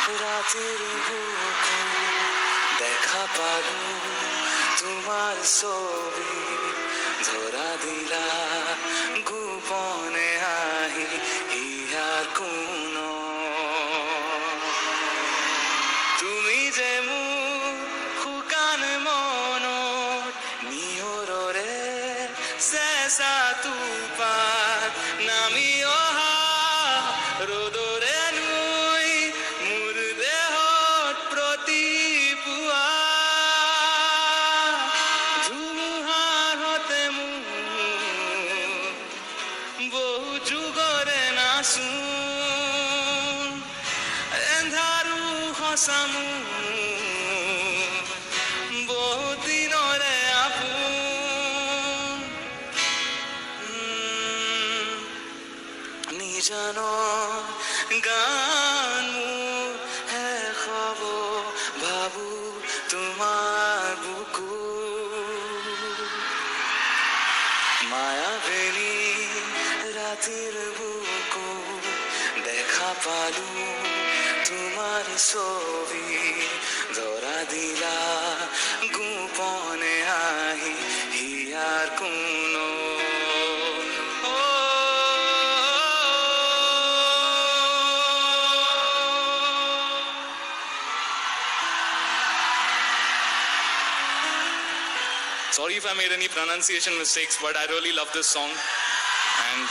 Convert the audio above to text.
রাতের বুকে দেখা পালু তোমার ছবি ধরা দিলা গোপনে আহি হিয়ার কোনো তুমি যে মোৰ শুকান মনত নিয়ৰৰে চেঁচা টোপাত নামি অহা ৰ'দৰে নৈ মোৰ দেহত প্ৰতিপুৱা ধুমুহাতে মোৰ বহু যুগৰে নাচোন এন্ধাৰো সঁচামো বহুত দিনৰে আপোন নিজান গান মোৰ শেষ হ'ব ভাবো তোমাৰ বুকু মায়াবেনী রাতের বুকু দেখা পালু তোমার ছবি ধরা দিলা গোপনে আহি হিয়ার কোনো Sorry if I made any pronunciation mistakes, but I really love this song. And